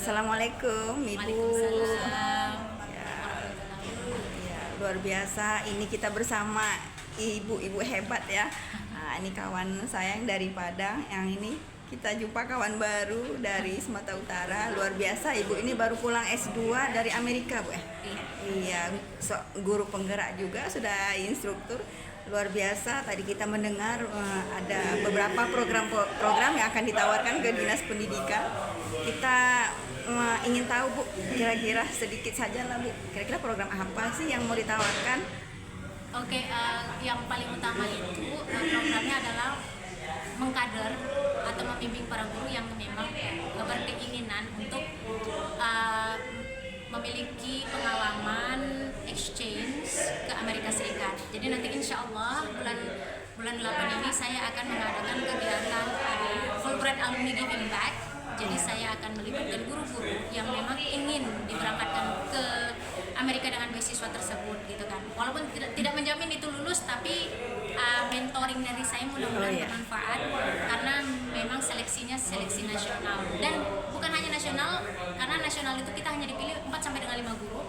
Assalamualaikum Ibu. Waalaikumsalam. Ya, luar biasa. Ini kita bersama ibu-ibu hebat ya. Nah, ini kawan saya yang dari Padang. Yang ini kita jumpa kawan baru dari Sumatera Utara. Luar biasa. Ibu ini baru pulang S2 dari Amerika, Bu. Iya, guru penggerak juga, sudah instruktur. Luar biasa. Tadi kita mendengar ada beberapa program yang akan ditawarkan ke Dinas Pendidikan. Kita ingin tahu, Bu, kira-kira sedikit saja lah, Bu, kira-kira program apa sih yang mau ditawarkan? Oke, yang paling utama itu programnya adalah mengkader atau membimbing para guru yang memang berkeinginan untuk memiliki pengalaman exchange ke Amerika Serikat. Jadi nanti insya Allah bulan 8 ini saya akan mengadakan kegiatan Fulbright Alumni Giving Back. Jadi saya akan melibatkan guru-guru yang memang ingin diberangkatkan ke Amerika dengan beasiswa tersebut, gitu kan. Walaupun tidak menjamin itu lulus, tapi mentoring dari saya mudah-mudahan bermanfaat karena memang seleksinya seleksi nasional, dan bukan hanya nasional, karena nasional itu kita hanya dipilih 4 sampai dengan 5 guru.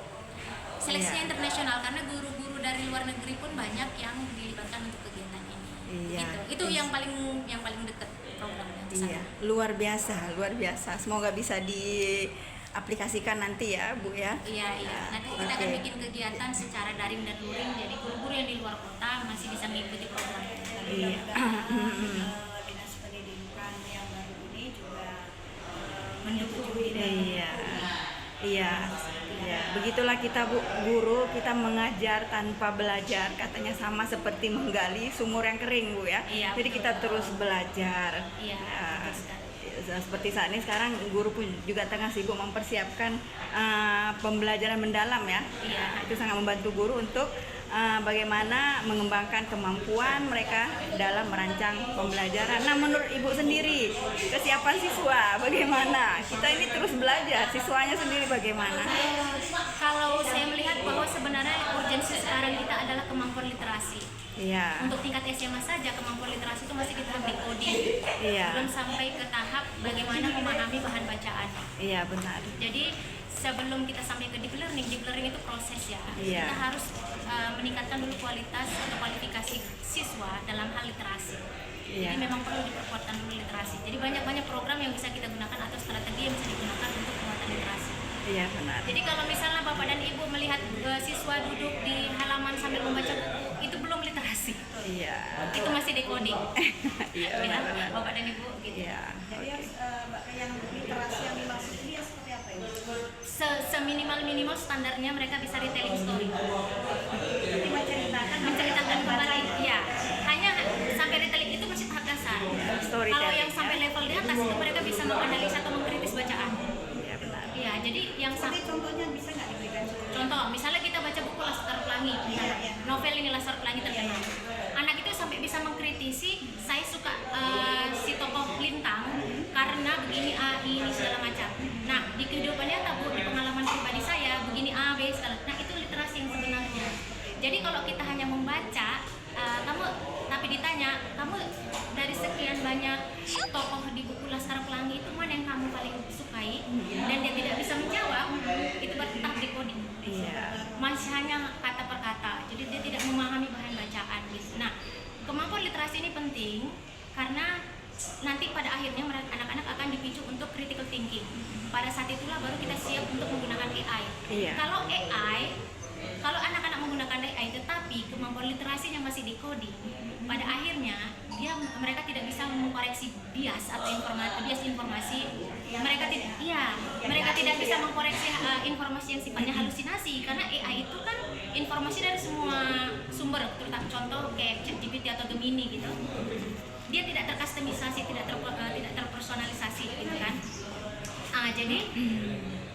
Seleksinya internasional karena guru-guru dari luar negeri pun banyak yang dilibatkan untuk kegiatan ini. Itu yang paling dekat programnya. Iya, luar biasa. Semoga bisa diaplikasikan nanti ya, Bu ya. Iya. Nanti kita akan bikin kegiatan secara daring dan luring, jadi guru-guru yang di luar kota masih bisa mengikuti program. Iya. Dinas Pendidikan yang baru ini juga mendukung Iya. Begitulah kita, Bu, guru, kita mengajar tanpa belajar, katanya sama seperti menggali sumur yang kering, Bu ya. Iya, jadi kita terus belajar. Iya. Seperti saat ini sekarang guru pun juga tengah sibuk mempersiapkan pembelajaran mendalam ya. Iya. Itu sangat membantu guru untuk bagaimana mengembangkan kemampuan mereka dalam merancang pembelajaran. Nah, menurut Ibu sendiri, kesiapan siswa bagaimana? Kita ini terus belajar, siswanya sendiri bagaimana? Kalau saya melihat bahwa sebenarnya urgensi sekarang kita adalah kemampuan literasi. Iya. Untuk tingkat SMA saja kemampuan literasi itu masih kita decoding. Iya. Belum sampai ke tahap bagaimana memahami bahan bacaan. Iya, benar. Jadi sebelum kita sampai ke deep learning itu proses ya. Iya. Kita harus meningkatkan dulu kualitas atau kualifikasi siswa dalam hal literasi. Iya. Jadi memang perlu diperkuatkan dulu literasi. Jadi banyak program yang bisa kita gunakan atau strategi yang bisa digunakan untuk penguatan literasi. Iya, benar. Jadi kalau misalnya Bapak dan Ibu melihat siswa duduk di halaman sambil membaca buku, itu belum literasi. Iya. Itu masih decoding. Iya, Ya, benar. Bapak dan Ibu gitu. Iya. Jadi yang literasi yang dimaksud ini yang seperti apa ya? Seminimal standarnya mereka bisa retelling story. Jadi menceritakan kembali. Ya, hanya sampai retelling itu masih tahap dasar. Storytelling, Kalau yang sampai level di atas itu mereka bisa menganalisa atau mengkritis bacaan. Iya, benar. Iya, jadi yang Jadi contohnya bisa nggak diberikan? contoh, misalnya kita baca buku Laskar Pelangi, novel ini Laskar Pelangi terkenal. Anak itu sampai bisa mengkritisi, saya suka si tokoh Lintang karena begini A, ini segala macam. Nah, di kehidupan nyata, Bu, di pengalaman pribadi saya begini A, B segala. Nah, itu literasi yang sebenarnya. Jadi kalau kita hanya membaca, tapi ditanya, kamu dari sekian banyak tokoh di buku Laskar Pelangi itu mana yang kamu paling sukai, dan dia tidak bisa menjawab, itu berarti tahap decoding. Iya. Masih hanya kata per kata, jadi dia tidak memahami bahan bacaan gitu. Nah, kemampuan literasi ini penting karena nanti pada akhirnya anak-anak akan dipicu untuk critical thinking. Pada saat itulah baru kita siap untuk menggunakan AI. Iya. Kalau anak-anak menggunakan AI tetapi kemampuan literasinya masih decoding, pada akhirnya mereka tidak bisa mengkoreksi bias atau bias informasi. Mereka tidak bisa mengkoreksi informasi yang sifatnya halusinasi karena AI itu kan informasi dari semua sumber, terutama contoh kayak ChatGPT atau Gemini gitu. Dia tidak terkustomisasi, tidak terpersonalisasi gitu kan. Jadi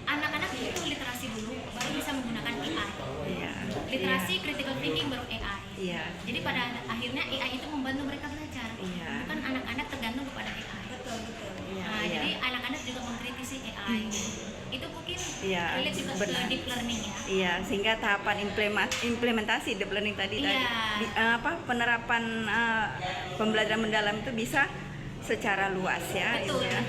anak-anak itu literasi dulu baru bisa menggunakan AI. Iya. Literasi, critical thinking baru AI. Iya. Jadi pada akhirnya AI itu membantu mereka belajar. Iya. Bukan anak-anak tergantung kepada AI. Betul. Iya. Jadi anak-anak juga mengkritisi AI. Itu mungkin Iya, relate juga ke benar. deep learning ya. Iya, sehingga tahapan implementasi deep learning tadi penerapan pembelajaran mendalam itu bisa secara luas ya. Betul. Ibu ya.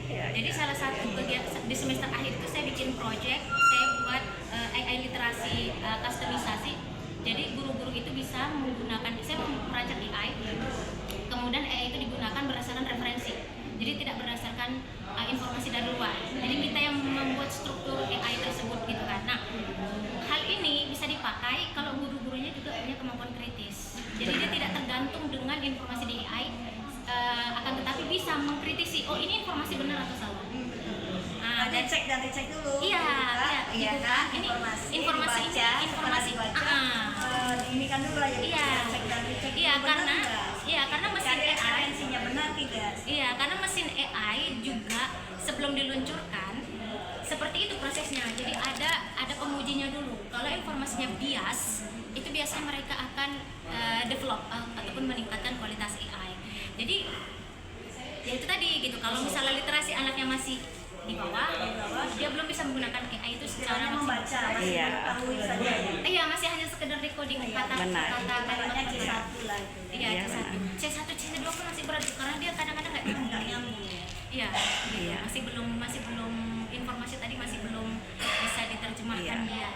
Ya, Jadi salah satu kegiatan di semester akhir itu saya bikin project, saya buat AI literasi customisasi. Jadi guru-guru itu bisa menggunakan, saya merancang AI, kemudian AI itu digunakan berdasarkan referensi. Jadi tidak berdasarkan informasi dari luar. Jadi kita yang membuat struktur AI tersebut gitu kan. Nah, hal ini bisa dipakai kalau guru-gurunya juga punya kemampuan kritis. Jadi dia tidak tergantung dengan informasi di AI, akan tetapi bisa mengkritisi, oh ini informasi benar atau salah. Ada cek dan dicek dulu. Iya, gitu iya, kan? ini Informasi informasi ini, informasi ini kan dulu aja. Iya. Cek dan dicek. Iya, Benar karena tidak? karena mesin Cari AI referensinya benar tidak? Iya, karena mesin AI juga sebelum diluncurkan seperti itu prosesnya. Jadi ada pengujinya dulu. Kalau informasinya bias, itu biasanya mereka akan develop ataupun meningkatkan kualitas AI. Jadi ya itu tadi gitu. Kalau misalnya literasi anaknya masih di bawah, dia belum bisa menggunakan AI itu secara Caranya membaca, maksimal. masih Iya. mengetahui saja ya. Iya, masih hanya sekedar decoding Benar. kata-kata Caranya kalimat. C1 lah. Iya, Iya, C1. C1, C2 pun masih berat karena dia kadang-kadang nggak Nggak nyambung ya. Iya, gitu. Iya. Masih belum informasi tadi masih belum bisa diterjemahkan Iya. dia.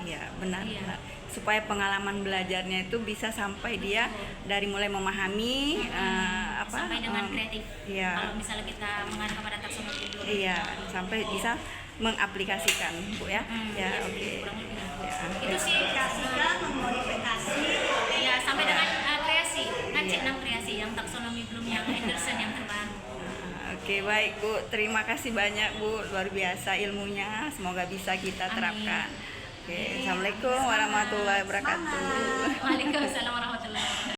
Iya, benar, Iya. benar. Supaya pengalaman belajarnya itu bisa sampai dia dari mulai memahami Sampai dengan kreatif. Iya. Kalau misalnya kita mengarah kepada taksonomi dulu. Iya, sampai bisa mengaplikasikan, Bu ya. Ya, oke. Kurang lebih. Ya. Itu sih Aplikasikan, memodifikasi. ya sampai dengan kreasi. Kan C6 kreasi yang taksonomi belum yang Anderson yang terbaru. Oke, baik Bu. Terima kasih banyak Bu, luar biasa ilmunya. Semoga bisa kita Amin. terapkan. Oke, Assalamualaikum warahmatullahi wabarakatuh. Waalaikumsalam warahmatullahi wabarakatuh.